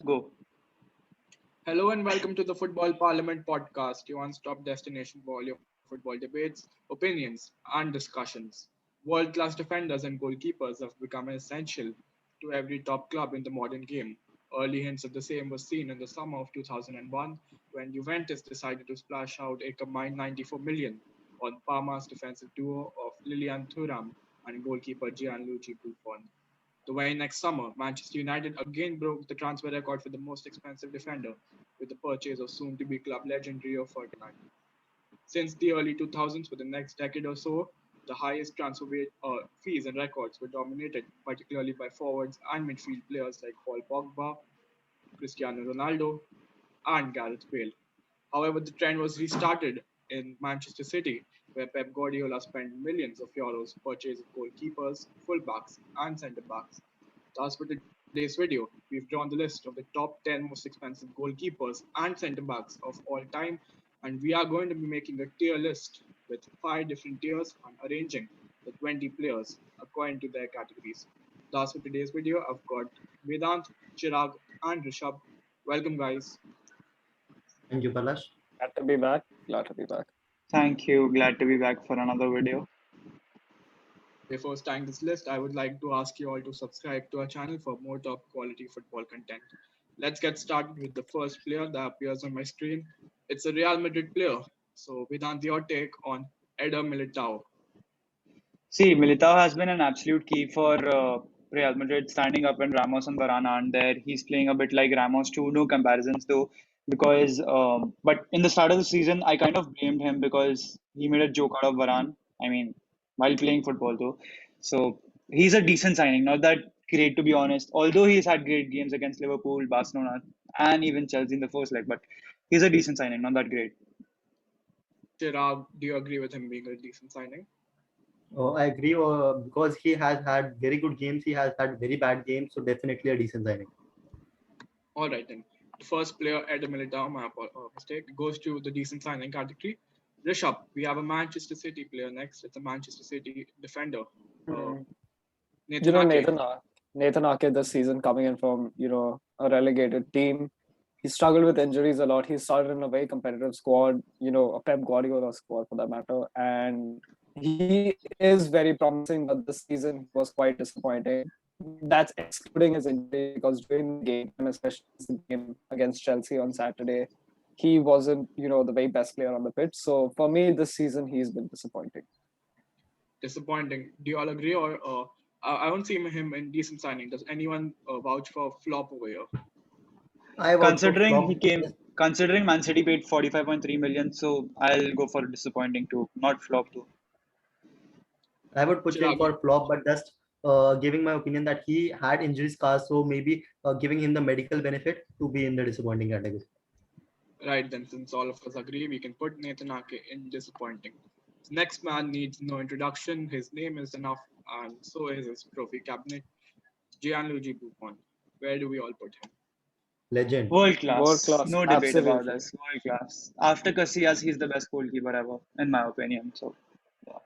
Go. Hello and welcome to the Football Parliament podcast, your one-stop destination for all your football debates, opinions, and discussions. World-class defenders and goalkeepers have become essential to every top club in the modern game. Early hints of the same were seen in the summer of 2001 when Juventus decided to splash out a combined 94 million on Parma's defensive duo of Lilian Thuram and goalkeeper Gianluigi Buffon. The very next summer, Manchester United again broke the transfer record for the most expensive defender with the purchase of soon-to-be club legend Rio Ferdinand. Since the early 2000s, for the next decade or so, the highest fees and records were dominated particularly by forwards and midfield players like Paul Pogba, Cristiano Ronaldo, and Gareth Bale. However, the trend was restarted in Manchester City, where Pep Guardiola spent millions of euros purchasing goalkeepers, fullbacks, and centre backs. Thus, for today's video, we've drawn the list of the top 10 most expensive goalkeepers and centre backs of all time, and we are going to be making a tier list with 5 different tiers and arranging the 20 players according to their categories. Thus, for today's video, I've got Vedant, Chirag, and Rishabh. Welcome, guys. Thank you, Palash. Glad to be back. Glad to be back. Thank you. Glad to be back for another video. Before starting this list, I would like to ask you all to subscribe to our channel for more top quality football content. Let's get started with the first player that appears on my screen. It's a Real Madrid player. So, Vedant, your take on Eder Militao. See, Militao has been an absolute key for Real Madrid, standing up when Ramos and Varane aren't there. He's playing a bit like Ramos too. No comparisons though, because but in the start of the season, I kind of blamed him because he made a joke out of Varane. I mean, while playing football though. So he's a decent signing, not that great to be honest. Although he's had great games against Liverpool, Barcelona, and even Chelsea in the first leg, but he's a decent signing, not that great. Chirag, do you agree with him being a decent signing? I agree because he has had very good games. He has had very bad games, so definitely a decent signing. All right, then. The first player, Eder Militao, my mistake, goes to the decent signing category. Rishabh, we have a Manchester City player next. It's a Manchester City defender. Nathan Ake. Nathan Ake this season coming in from a relegated team. He struggled with injuries a lot. He started in a very competitive squad, a Pep Guardiola squad for that matter, and he is very promising. But this season was quite disappointing. That's excluding his injury because during the game, and especially the game against Chelsea on Saturday, he wasn't, the very best player on the pitch. So for me, this season he's been disappointing. Disappointing. Do you all agree, or I don't see him in decent signing? Does anyone vouch for flop over here? Considering Man City paid 45.3 million, so I'll go for disappointing too, not flop too. I would put him for flop, but just giving my opinion that he had injury scars, so maybe giving him the medical benefit to be in the disappointing category. Right, then, since all of us agree, we can put Nathan Ake in disappointing. Next man needs no introduction. His name is enough, and so is his trophy cabinet. Gianluigi Buffon. Where do we all put him? Legend. World class. No debate Absolutely. about this. World class. After Casillas, he's the best goalkeeper ever, in my opinion. So, yeah.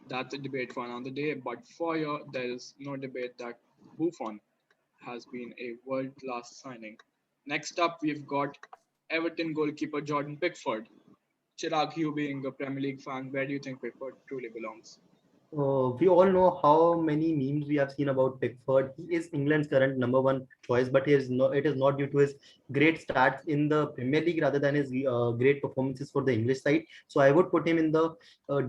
That's a debate for another day. But for you, there is no debate that Buffon has been a world-class signing. Next up, we've got Everton goalkeeper Jordan Pickford. Chirag, you being a Premier League fan, where do you think Pickford truly belongs? We all know how many memes we have seen about Pickford. He is England's current number one choice, but it is not due to his great stats in the Premier League rather than his great performances for the English side. So I would put him in the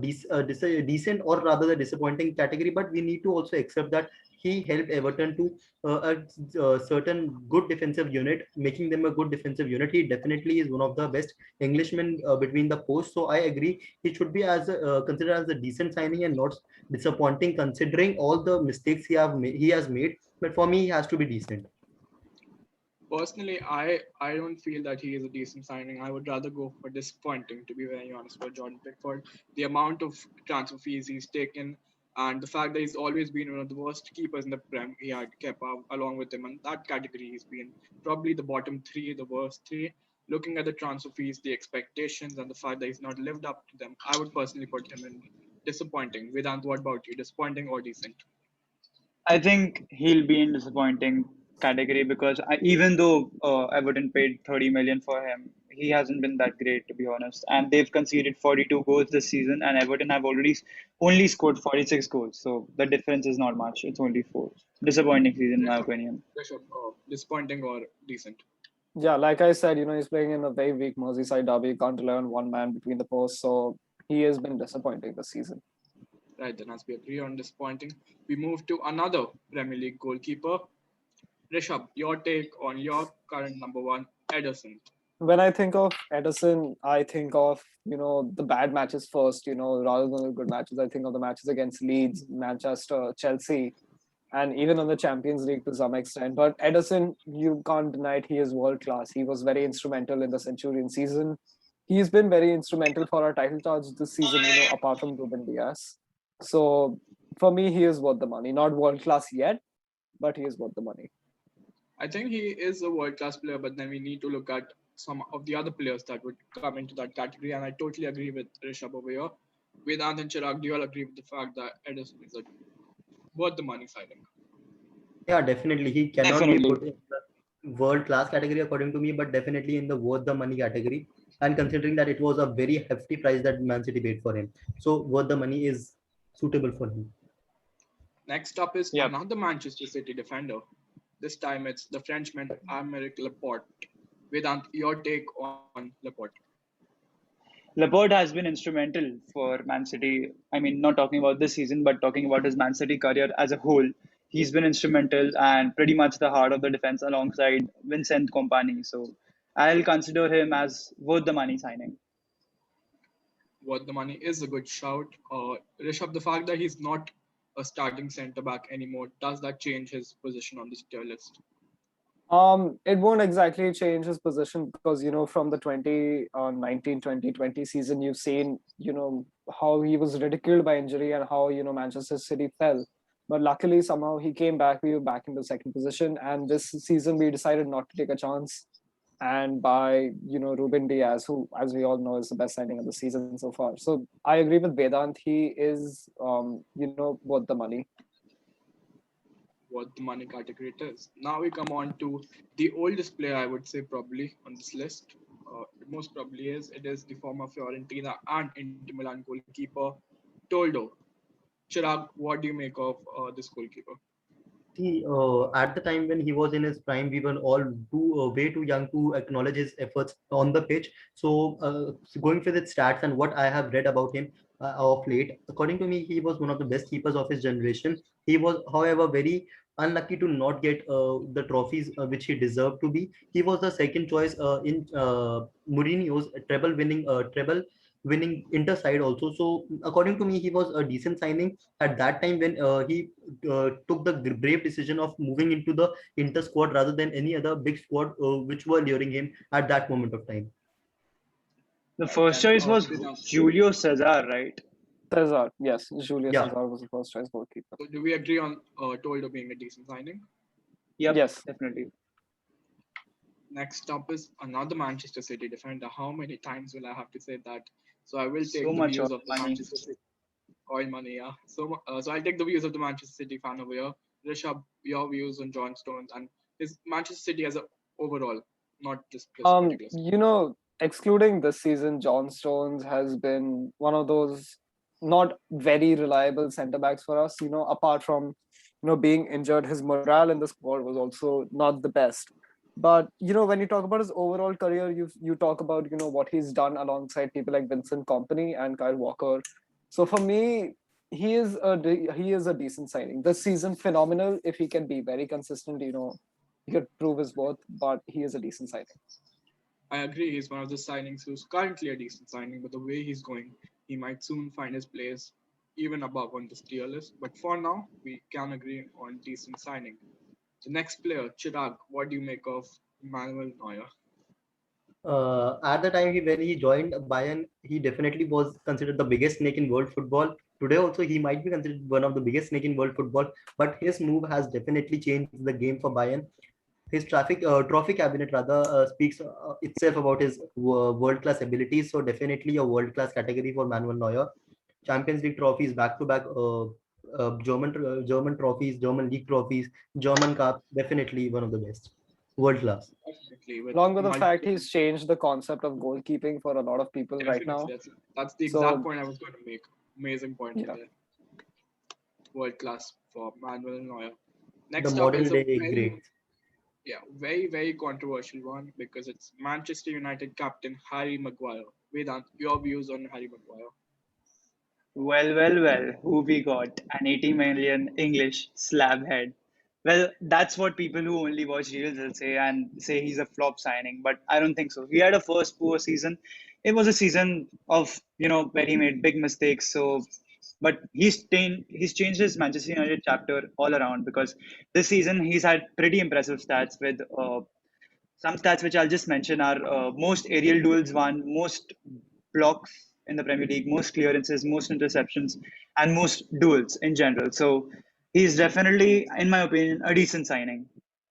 decent or rather the disappointing category. But we need to also accept that he helped Everton to a certain good defensive unit, making them a good defensive unit. He definitely is one of the best Englishmen between the posts. So I agree he should be considered as a decent signing and not disappointing considering all the mistakes he has made. But for me, he has to be decent. Personally, I don't feel that he is a decent signing. I would rather go for disappointing, to be very honest, for Jordan Pickford. The amount of transfer fees he's taken and the fact that he's always been one of the worst keepers in the Prem, he had kept up along with him. And that category, he's been probably the bottom three, the worst three. Looking at the transfer fees, the expectations, and the fact that he's not lived up to them, I would personally put him in disappointing. Vedant, what about you? Disappointing or decent? I think he'll be in disappointing category because even though Everton paid 30 million for him, he hasn't been that great to be honest. And they've conceded 42 goals this season, and Everton have already only scored 46 goals. So the difference is not much. It's only four. Disappointing season in my opinion. Disappointing or decent? Yeah, like I said, he's playing in a very weak Merseyside derby. Can't rely on one man between the posts. So he has been disappointing this season. Right, then as we agree on disappointing, we move to another Premier League goalkeeper. Rishabh, your take on your current number one, Edison. When I think of Edison, I think of, the bad matches first, rather than the good matches. I think of the matches against Leeds, Manchester, Chelsea, and even on the Champions League to some extent. But Edison, you can't deny it, he is world class. He was very instrumental in the Centurion season. He's been very instrumental for our title charge this season, apart from Ruben Diaz. So for me, he is worth the money. Not world class yet, but he is worth the money. I think he is a world class player, but then we need to look at some of the other players that would come into that category. And I totally agree with Rishabh over here. Vedant and Chirag, do you all agree with the fact that Edison is worth the money signing? Yeah, definitely. He cannot be Definitely. put in the world class category according to me, but definitely in the worth the money category. And considering that it was a very hefty price that Man City paid for him, so worth the money is suitable for him. Next up is Yep. another Manchester City defender. This time it's the Frenchman Aymeric Laporte. Vedant, your take on Laporte. Laporte has been instrumental for Man City. I mean, not talking about this season, but talking about his Man City career as a whole. He's been instrumental and pretty much the heart of the defense alongside Vincent Kompany. So I'll consider him as worth the money signing. Worth the money is a good shout. Rishabh, the fact that he's not a starting centre back anymore, does that change his position on this tier list? It won't exactly change his position because, from the 2019-2020 season, you've seen, how he was ridiculed by injury and how, Manchester City fell. But luckily, somehow he came back. We were back in the second position. And this season, we decided not to take a chance. And by, Ruben Diaz, who, as we all know, is the best signing of the season so far. So I agree with Vedant. He is, worth the money. What the money category it is. Now we come on to the oldest player, I would say, probably on this list. It most probably is. It is the former Fiorentina and Inter Milan goalkeeper, Toldo. Chirag, what do you make of this goalkeeper? See, at the time when he was in his prime, we were all way too young to acknowledge his efforts on the pitch. So going with its stats and what I have read about him of late, according to me, he was one of the best keepers of his generation. He was, however, very unlucky to not get the trophies which he deserved to be. He was the second choice in Mourinho's treble winning Inter side also. So according to me, he was a decent signing at that time when he took the brave decision of moving into the Inter squad rather than any other big squad which were luring him at that moment of time. The first choice was Julio Cesar, right? Cesar, yes. Julio Yeah. Cesar was the first choice goalkeeper. So do we agree on Toldo being a decent signing? Yep, Yes. definitely. Next up is another Manchester City defender. How many times will I have to say that? So I will take So the much views oil of the money. Manchester City. Oil money, yeah. So I'll take the views of the Manchester City fan over here. Rishabh, your views on John Stones and his Manchester City as a overall, not just this particular. Excluding this season, John Stones has been one of those not very reliable centre backs for us. Apart from being injured, his morale in the squad was also not the best. But when you talk about his overall career, you talk about what he's done alongside people like Vincent Kompany and Kyle Walker. So for me, he is a decent signing. This season, phenomenal. If he can be very consistent, he could prove his worth. But he is a decent signing. I agree, he's one of the signings who's currently a decent signing, but the way he's going, he might soon find his place even above on this tier list. But for now, we can agree on decent signing. The next player, Chirag, what do you make of Manuel Neuer? At the time when he joined Bayern, he definitely was considered the biggest snake in world football. Today also, he might be considered one of the biggest snake in world football. But his move has definitely changed the game for Bayern. His trophy cabinet rather speaks itself about his world class abilities. So definitely a world class category for Manuel Neuer. Champions League trophies back to back, German trophies, German league trophies, German cup. Definitely one of the best, world class. Definitely with Along with the fact multiple. he's changed the concept of goalkeeping for a lot of people right Definitely, now. that's the exact So point I was going to make. Amazing point yeah, there. World class for Manuel Neuer. The Next up modern is a day very, great. very controversial one because it's Manchester United captain Harry Maguire. Vedant, your views on Harry Maguire? Well. Who we got? An 80 million English slab head. Well, that's what people who only watch reels will say and say he's a flop signing. But I don't think so. He had a first poor season. It was a season of, where he made big mistakes. So, but he's changed his Manchester United chapter all around because this season he's had pretty impressive stats with some stats which I'll just mention are most aerial duels won, most blocks in the Premier League, most clearances, most interceptions, and most duels in general. So he's definitely, in my opinion, a decent signing.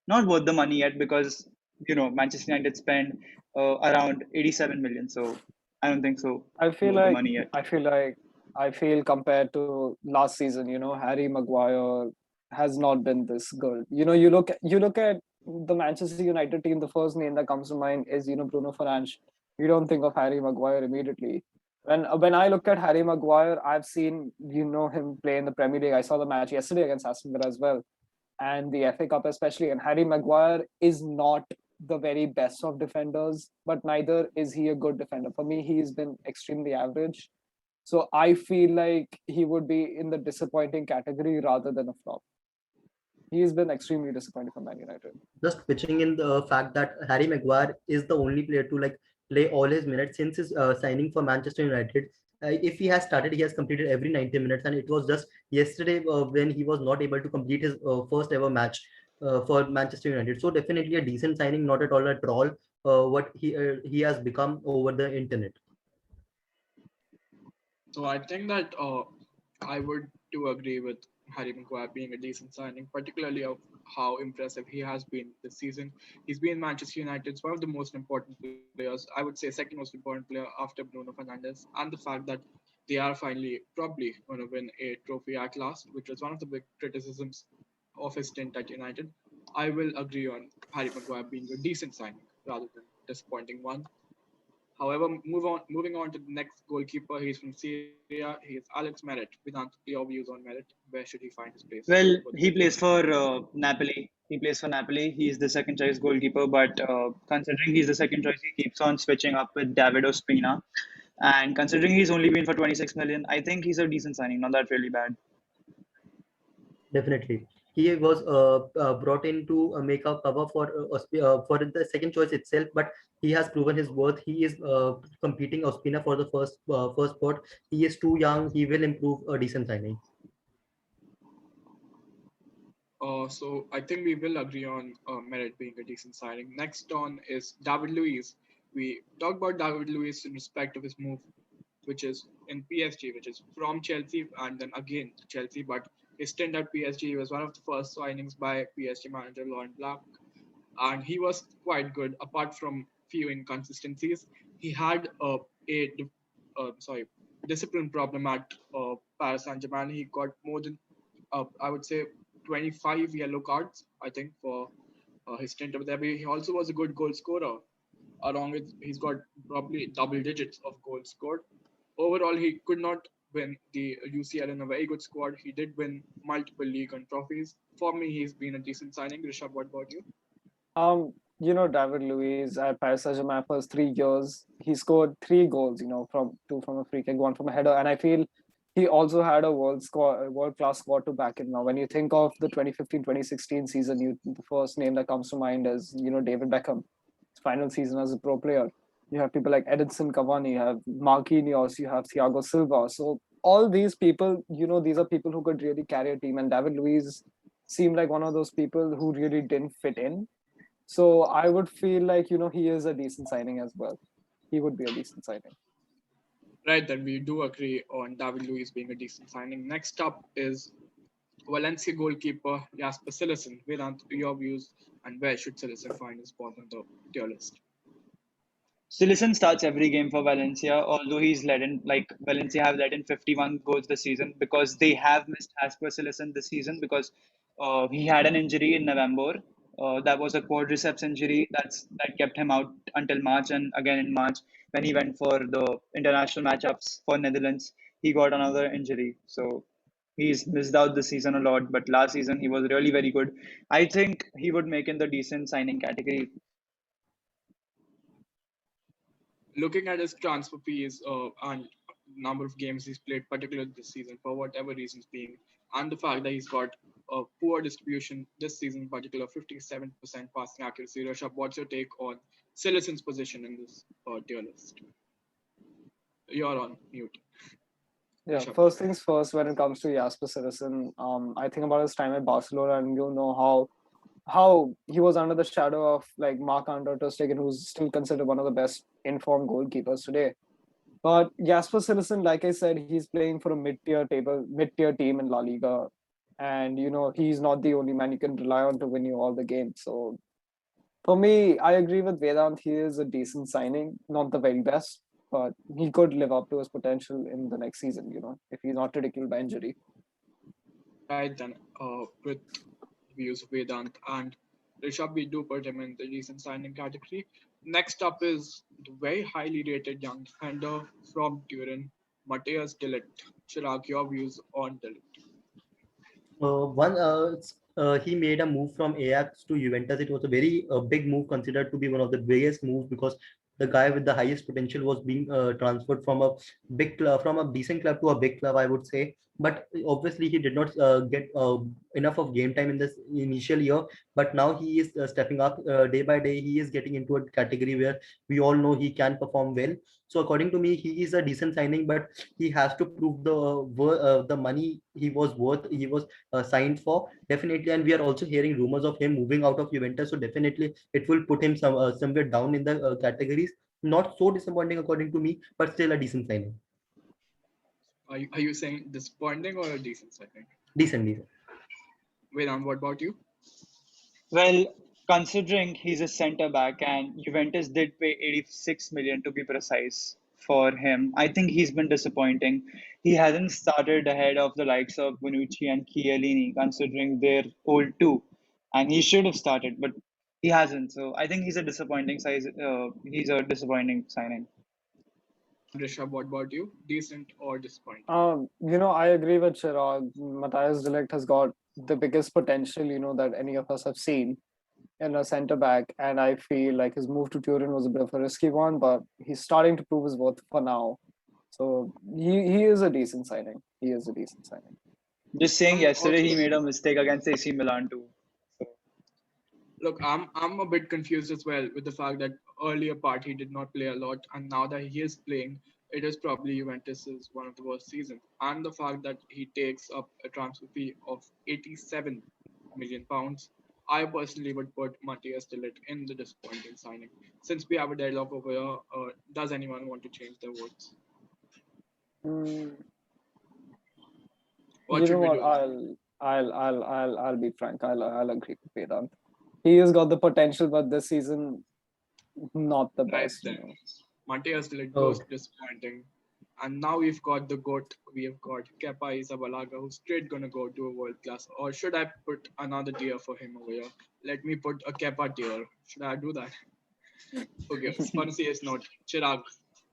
Not worth the money yet because Manchester United spent around 87 million. So I don't think so I feel worth the like money yet. I feel like I feel compared to last season, Harry Maguire has not been this good. You look at the Manchester United team. The first name that comes to mind is Bruno Fernandes. You don't think of Harry Maguire immediately. When I look at Harry Maguire, I've seen him play in the Premier League. I saw the match yesterday against Aston Villa as well, and the FA Cup especially. And Harry Maguire is not the very best of defenders, but neither is he a good defender. For me, he's been extremely average. So I feel like he would be in the disappointing category rather than a flop. He's been extremely disappointing for Man United. Just pitching in the fact that Harry Maguire is the only player to like play all his minutes since his signing for Manchester United. If he has started, he has completed every 90 minutes, and it was just yesterday when he was not able to complete his first ever match for Manchester United. So definitely a decent signing, not at all a troll. What he has become over the internet. So I think that I would do agree with Harry Maguire being a decent signing, particularly of how impressive he has been this season. He's been Manchester United's one of the most important players. I would say second most important player after Bruno Fernandes, and the fact that they are finally probably going to win a trophy at last, which was one of the big criticisms of his stint at United. I will agree on Harry Maguire being a decent signing rather than disappointing one. However, moving on to the next goalkeeper. He's from Syria. He is Alex Merritt. Without your views on Merritt, where should he find his place Well, for the he season? plays for Napoli. He plays for Napoli. He's the second choice goalkeeper, but considering he's the second choice, he keeps on switching up with David Ospina. And considering he's only been for 26 million, I think he's a decent signing, not that really bad. Definitely, he was brought in to make a cover for the second choice itself, but he has proven his worth. He is competing Ospina for the first spot. He is too young. He will improve a decent signing. So I think we will agree on Merritt being a decent signing. Next on is David Luiz. We talked about David Luiz in respect of his move, which is in PSG, which is from Chelsea and then again to Chelsea. But his stint at PSG, he was one of the first signings by PSG manager Laurent Blanc, and he was quite good. Apart from few inconsistencies, he had a sorry discipline problem at Paris Saint Germain. He got more than I would say 25 yellow cards, I think, for his stint over there. But he also was a good goal scorer. Along with, he's got probably double digits of goals scored. Overall, he could not win the UCL in a very good squad. He did win multiple league and trophies. For me, he's been a decent signing. Rishabh, what about you? David Luiz at Paris Saint-Germain for his 3 years, he scored 3 goals, from two from a free kick, one from a header. And I feel he also had a world class squad to back him now. When you think of the 2015-2016 season, the first name that comes to mind is, David Beckham. His final season as a pro player. You have people like Edison Cavani, you have Marquinhos, you have Thiago Silva. So all these people, these are people who could really carry a team. And David Luiz seemed like one of those people who really didn't fit in. So I would feel like, he is a decent signing as well. He would be a decent signing. Right, then we do agree on David Luiz being a decent signing. Next up is Valencia goalkeeper Jasper Citizen. Vedant, your views, and where should Sillerson find his spot on the tier list? Sillerson starts every game for Valencia, although he's led in like Valencia have led in 51 goals this season because they have missed Jasper Citizen this season because he had an injury in November. That was a quadriceps injury that kept him out until March, and again in March when he went for the international matchups for Netherlands, he got another injury. So he's missed out this season a lot, but last season he was really very good. I think he would make in the decent signing category. Looking at his transfer fees and number of games he's played, particularly this season, for whatever reasons being, and the fact that he's got a poor distribution this season, in particular 57% passing accuracy. Rishabh, what's your take on Sillerson's position in this tier list? You're on mute. Yeah, Rishabh. first things first, when it comes to Jasper Citizen, I think about his time at Barcelona, and you know how he was under the shadow of like Mark Andre ter Stegen, who's still considered one of the best informed goalkeepers today. But Jasper Citizen, like I said, he's playing for a mid-tier team in La Liga, and you know he's not the only man you can rely on to win you all the games. So for me, I agree with Vedant. He is a decent signing, not the very best, but he could live up to his potential in the next season. You know, if he's not ridiculed by injury. Right then, with views of Vedant and Rishabh, we do put him in the recent signing category. Next up is the very highly rated young defender from Turin, Matthias de Ligt. Chirag, your views on de Ligt? He made a move from Ajax to Juventus. It was a very big move, considered to be one of the biggest moves, because the guy with the highest potential was being transferred from a big club, from a decent club to a big club, I would say. But obviously, he did not get enough of game time in this initial year. But now he is stepping up day by day. He is getting into a category where we all know he can perform well. So according to me, he is a decent signing, but he has to prove the money he was worth. He was signed for, definitely. And we are also hearing rumors of him moving out of Juventus, so definitely it will put him somewhere down in the categories. Not so disappointing according to me, but still a decent signing. Are you saying disappointing or a decent signing? Decent. Vedant, what about you? Well, considering he's a centre back and Juventus did pay 86 million to be precise for him, I think he's been disappointing. He hasn't started ahead of the likes of Bonucci and Chiellini, considering they're old too, and he should have started, but he hasn't. So I think he's a disappointing size. He's a disappointing signing. And Rishabh, what about you? Decent or disappointing? You know, I agree with Chirag. Matthias de Ligt has got the biggest potential, you know, that any of us have seen in a centre back, and I feel like his move to Turin was a bit of a risky one, but he's starting to prove his worth for now. So he is a decent signing. He is a decent signing. Just saying, I'm yesterday he also made a mistake against AC Milan too. So, look. I'm a bit confused as well with the fact that earlier part he did not play a lot, and now that he is playing, it is probably Juventus's one of the worst seasons. And the fact that he takes up a transfer fee of 87 million pounds, I personally would put Matthias de Ligt in the disappointing signing. Since we have a deadlock over here, does anyone want to change their votes? Mm, What you should know we what? do? I'll be frank. I'll agree with Vedant. He has got the potential, but this season not the Right best. You then, know. Matthias de Ligt goes Okay. disappointing. And now we've got the GOAT. We have got Kepa Arrizabalaga, who's straight gonna go to a world class. Or should I put another tier for him over here? Let me put a Kepa tier. Should I do that? Okay, on a serious note, Chirag,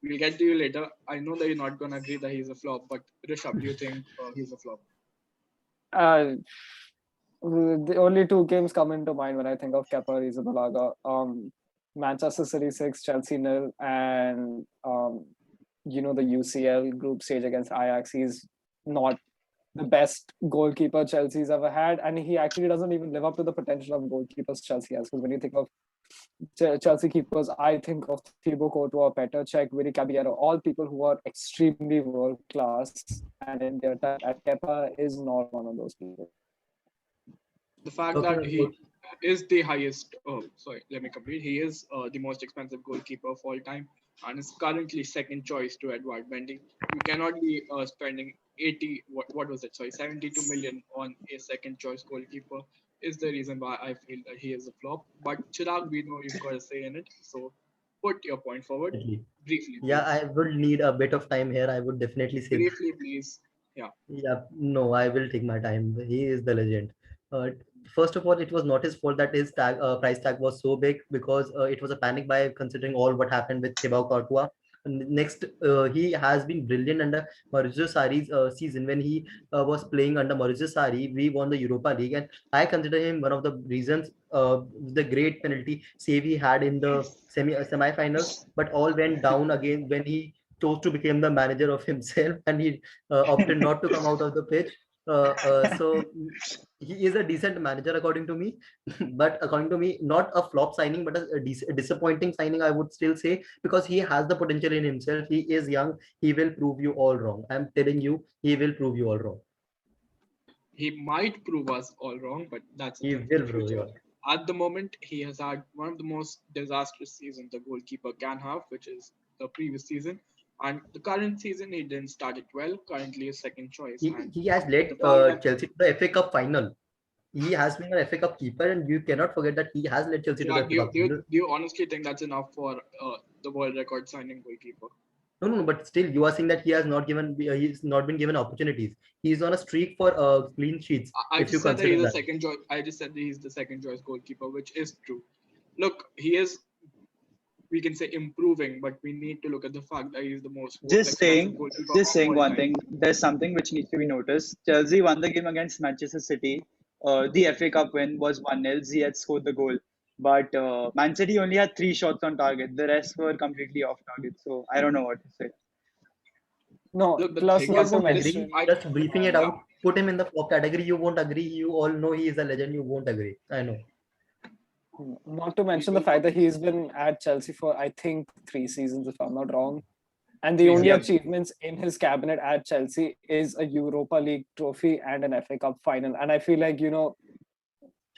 we'll get to you later. I know that you're not gonna agree that he's a flop, but Rishabh, do you think he's a flop? Uh, the only two games come into mind when I think of Kepa Arrizabalaga. Manchester City 6, Chelsea nil, and you know the UCL group stage against Ajax. He's not the best goalkeeper Chelsea's ever had, and he actually doesn't even live up to the potential of goalkeepers Chelsea has. Because when you think of Chelsea keepers, I think of Thibaut Courtois, Petr Cech, Willy Caballero, all people who are extremely world class, and in their time, and Kepa is not one of those people. The fact Okay. that he is the highest, sorry, let me complete. He is the most expensive goalkeeper of all time and is currently second choice to Edward Mendy. You cannot be spending 80, what was it, sorry, 72 million on a second choice goalkeeper is the reason why I feel that he is a flop. But Chirag, we know you've got a say in it. So Put your point forward Definitely. briefly, Yeah, please. I would need a bit of time here. I would definitely say that. Briefly, please. Yeah. Yeah, no, I will take my time. He is the legend. Uh, First of all, it was not his fault that his price tag was so big because it was a panic buy considering all what happened with Thibaut Courtois. Next, he has been brilliant under Maurizio Sarri's season. When he was playing under Maurizio Sarri, we won the Europa League, and I consider him one of the reasons the great penalty save he had in the semi-finals. But all went down again when he chose to become the manager of himself, and he opted not to come out of the pitch. So he is a decent manager according to me, but according to me, not a flop signing, but a disappointing signing, I would still say, because he has the potential in himself. He is young. He will prove you all wrong. I'm telling you, he will prove you all wrong. He might prove us all wrong, but that's a He thing for the will prove you future. all. At the moment, he has had one of the most disastrous seasons the goalkeeper can have, which is the previous season. And the current season, he didn't start it well. Currently, a second choice. And He has the led fact that, Chelsea to the FA Cup final. He has been an FA Cup keeper, and you cannot forget that he has led Chelsea to the yeah, FA Cup final. do you honestly think that's enough for the world record signing goalkeeper? No, no, no, but still, you are saying that he has not given, he's not been given opportunities. He's on a streak for clean sheets, I if you just said that consider he's a that. second choice. I just said that he's the second choice goalkeeper, which is true. Look, he is, we can say, improving, but we need to look at the fact that he's the most Just expensive saying, goalkeeper just of saying all one time. thing. There's something which needs to be noticed. Chelsea won the game against Manchester City. The FA Cup win was 1-0. Ziyech scored the goal. But Man City only had three shots on target. The rest were completely off target. So I don't know what to say. No, Look, the plus thing You not is, to won't this agree. mention, I Just briefing it yeah, out, put him in the flop category. You won't agree. You all know he is a legend. You won't agree. I know. not to mention the people fact would that he's been at Chelsea for I think 3 seasons, if I'm not wrong. And the three only Yep. seasons. achievements in his cabinet at Chelsea is a Europa League trophy and an FA Cup final. And I feel like, Champions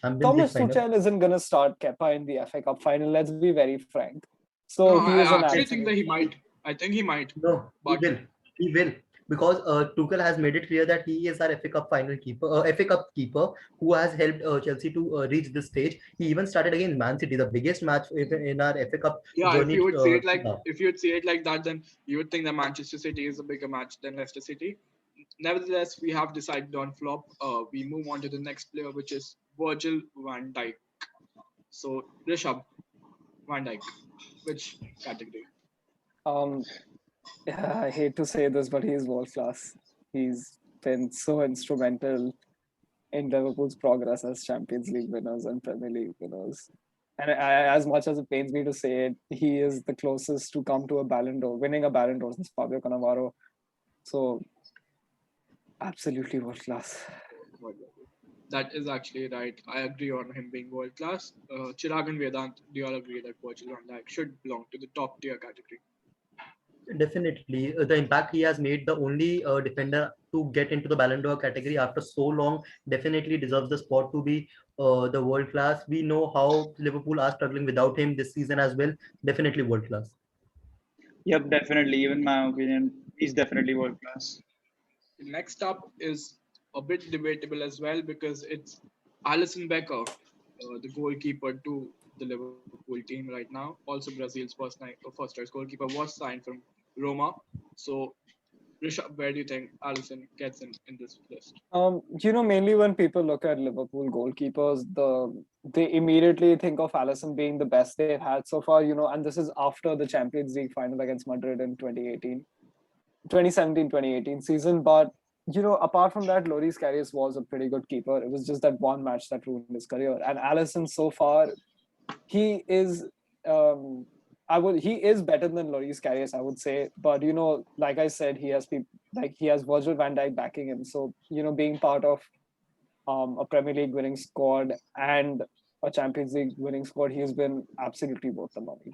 League Thomas final. Tuchel isn't going to start Kepa in the FA Cup final. Let's be very frank. No, So he is an I actually think that absolute. he might. I think he might, No, he but will. He will. Because Tuchel has made it clear that he is our FA Cup final keeper, FA Cup keeper who has helped Chelsea to reach this stage. He even started against Man City, the biggest match in our FA Cup yeah, journey. if you would say it like that, then you would think that Manchester City is a bigger match than Leicester City. Nevertheless, we have decided on flop. We move on to the next player, which is Virgil Van Dyke. So Rishabh, Van Dyke, which category? Um, yeah, I hate to say this, but he's world class. He's been so instrumental in Liverpool's progress as Champions League winners and Premier League winners. And as much as it pains me to say it, he is the closest to come to a Ballon d'Or, winning a Ballon d'Or since Fabio Cannavaro. So, absolutely world class. That is actually right. I agree on him being world class. Chirag and Vedant, do you all agree that Virgil van Dijk should belong to the top tier category? Definitely, the impact he has made, the only defender to get into the Ballon d'Or category after so long, definitely deserves the spot to be the world class. We know how Liverpool are struggling without him this season as well. Definitely world class. Yep, definitely. Even my opinion, he's definitely world class. Next up is a bit debatable as well because it's Alison Becker, the goalkeeper to the Liverpool team right now. Also, Brazil's first choice goalkeeper was signed from Roma. So, Rishabh, where do you think Alison gets in this list? Mainly when people look at Liverpool goalkeepers, they immediately think of Alisson being the best they've had so far, and this is after the Champions League final against Madrid in 2017-2018 season. But, apart from that, Loris Karius was a pretty good keeper. It was just that one match that ruined his career. And Alisson so far, he is he is better than Loris Karius, I would say. But like I said, he has people like he has Virgil van Dijk backing him. So being part of a Premier League winning squad and a Champions League winning squad, he's been absolutely worth the money,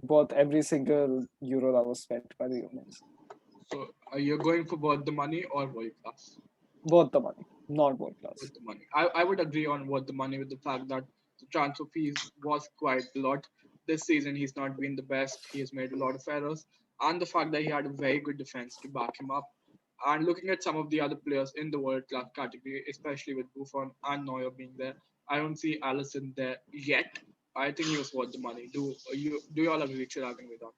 worth every single euro that was spent by the humans. So, you're going for worth the money or world class? Worth the money, not world class. Worth the money. I would agree on worth the money with the fact that the transfer fees was quite a lot. This season, he's not been the best. He has made a lot of errors. And the fact that he had a very good defense to back him up. And looking at some of the other players in the world class category, especially with Buffon and Neuer being there, I don't see Allison there yet. I think he was worth the money. Do you all agree, Chirag and Vedant?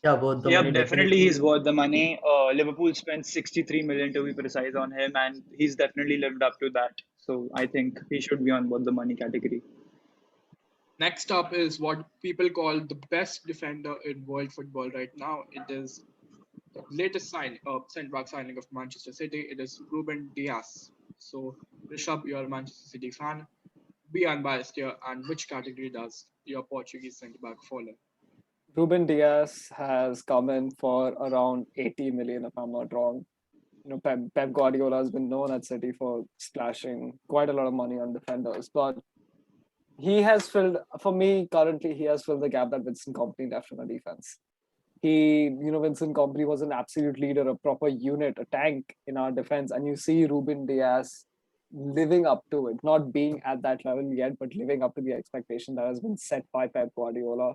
Yeah, worth the money Yep, definitely definitely. he's worth the money. Liverpool spent 63 million to be precise on him, and he's definitely lived up to that. So I think he should be on worth the money category. Next up is what people call the best defender in world football right now. It is the latest centre-back signing of Manchester City. It is Ruben Diaz. So, Rishabh, you're a Manchester City fan. Be unbiased here, and which category does your Portuguese centre-back fall in? Ruben Diaz has come in for around 80 million, if I'm not wrong. Pep Guardiola has been known at City for splashing quite a lot of money on defenders, but he has filled, for me, currently, he has filled the gap that Vincent Kompany left in the defense. Vincent Kompany was an absolute leader, a proper unit, a tank in our defense, and you see Ruben Diaz living up to it, not being at that level yet, but living up to the expectation that has been set by Pep Guardiola.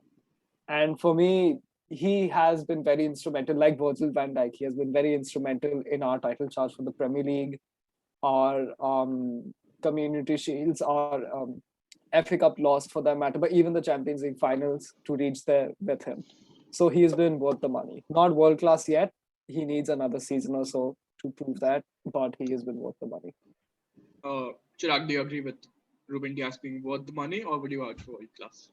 And for me, he has been very instrumental, like Virgil Van Dyke. He has been very instrumental in our title charge for the Premier League, our Community Shields, our FA Cup loss for that matter, but even the Champions League finals to reach there with him. So he's been worth the money. Not world class yet. He needs another season or so to prove that, but he has been worth the money. Chirag, do you agree with Ruben Diaz being worth the money, or would you argue for world class?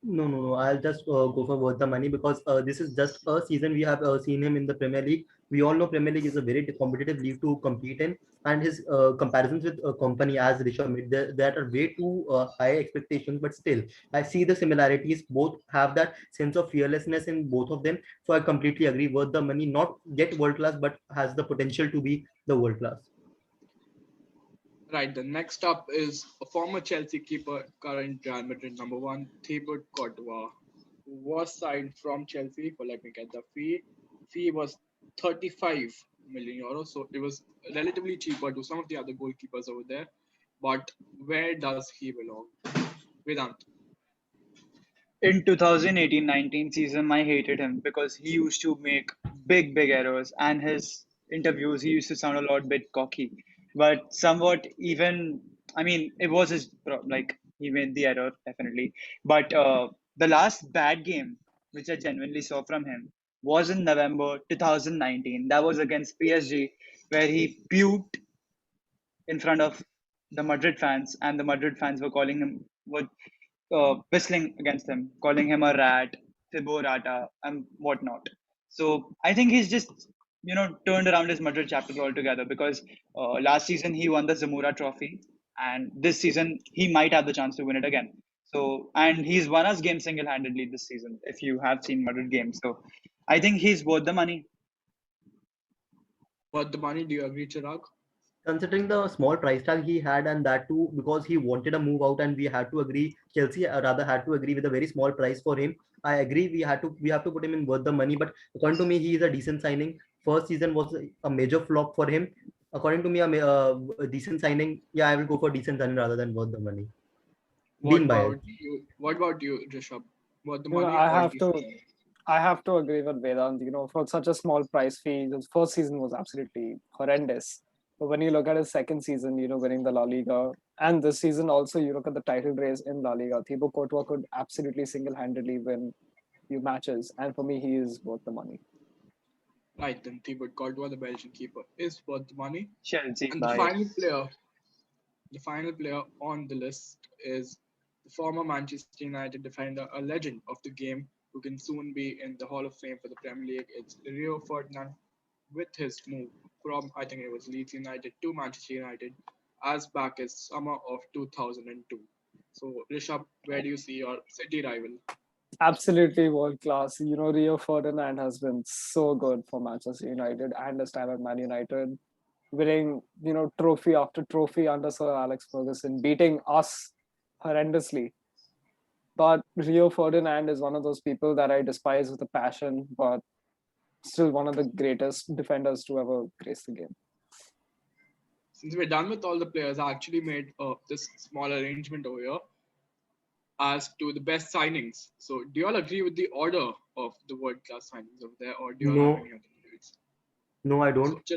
No. I'll just go for worth the money because this is just a season we have seen him in the Premier League. We all know Premier League is a very competitive league to compete in, and his comparisons with Company, as Rishabh made, that are way too high expectations. But still, I see the similarities. Both have that sense of fearlessness in both of them. So I completely agree. Worth the money, not get world class, but has the potential to be the world class. Right, the next up is a former Chelsea keeper, current Real Madrid number one, Thibaut Cordova, who was signed from Chelsea for, let me get the fee. Fee was 35 million euros, so it was relatively cheaper to some of the other goalkeepers over there. But where does he belong? Vedant. In 2018-19 season, I hated him because he used to make big errors, and his interviews, he used to sound a lot bit cocky. But somewhat even, I mean, it was his, like, he made the error, definitely. But the last bad game, which I genuinely saw from him, was in November 2019. That was against PSG, where he puked in front of the Madrid fans, and the Madrid fans were calling him, were whistling against him, calling him a rat, Thibaut Rata, and whatnot. So I think he's just, turned around his Madrid chapter altogether because last season he won the Zamora Trophy, and this season he might have the chance to win it again. So, and he's won us games single-handedly this season, if you have seen Madrid games. So I think he's worth the money. Worth the money, do you agree, Chirag? Considering the small price tag he had, and that too because he wanted a move out, and we had to agree, Chelsea rather had to agree with a very small price for him. I agree, we have to put him in worth the money, but according to me, he is a decent signing. First season was a major flop for him. According to me, a decent signing. Yeah, I will go for decent signing rather than worth the money. What Being biased. about you? What about you, Rishabh? Worth the You know, money I or have decent to money? I have to agree with Vedant. For such a small price fee, his first season was absolutely horrendous. But when you look at his second season, winning the La Liga, and this season also, you look at the title race in La Liga, Thibaut Courtois could absolutely single-handedly win few matches, and for me, he is worth the money. Right, then Thibaut Cordova, the Belgian keeper, is worth the money. Chelsea And bias. the final player on the list is the former Manchester United defender, a legend of the game, who can soon be in the Hall of Fame for the Premier League. It's Rio Ferdinand with his move from, I think it was Leeds United to Manchester United as back as summer of 2002. So, Rishabh, where do you see your city rival? Absolutely world class. Rio Ferdinand has been so good for Manchester United and his time at Man United, winning, trophy after trophy under Sir Alex Ferguson, beating us horrendously. But Rio Ferdinand is one of those people that I despise with a passion, but still one of the greatest defenders to ever grace the game. Since we're done with all the players, I actually made this small arrangement over here as to the best signings. So, do you all agree with the order of the world class signings over there, or do you all have No, any other debates? no, I So, don't.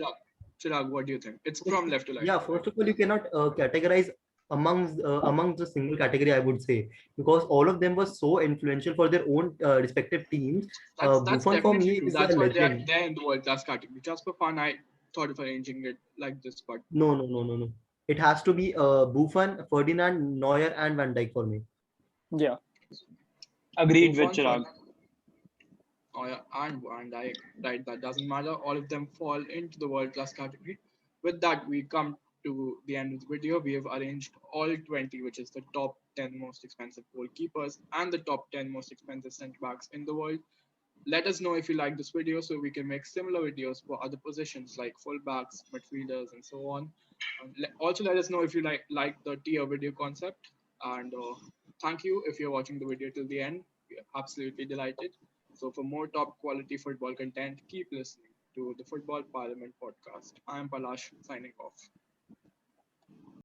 Chirag, what do you think? It's from left to Yeah, right. first of all, you cannot categorize amongst the single category, I would say, because all of them were so influential for their own respective teams. That's Buffon for me definitely true. is a That's why legend. they're in the world class category. Just for fun, I thought of arranging it like this, but No, no, no, no, no. It has to be Buffon, Ferdinand, Neuer, and Van Dijk for me. Yeah. Agreed with Buffon, Chirag. and I right, that doesn't matter. All of them fall into the world class category. With that, we come to the end of the video. We have arranged all 20, which is the top 10 most expensive goalkeepers and the top 10 most expensive centre backs in the world. Let us know if you like this video so we can make similar videos for other positions like fullbacks, midfielders, and so on. Also, let us know if you like the tier video concept. And thank you if you're watching the video till the end. We are absolutely delighted. So, for more top quality football content, keep listening to the Football Parliament podcast. I am Palash signing off.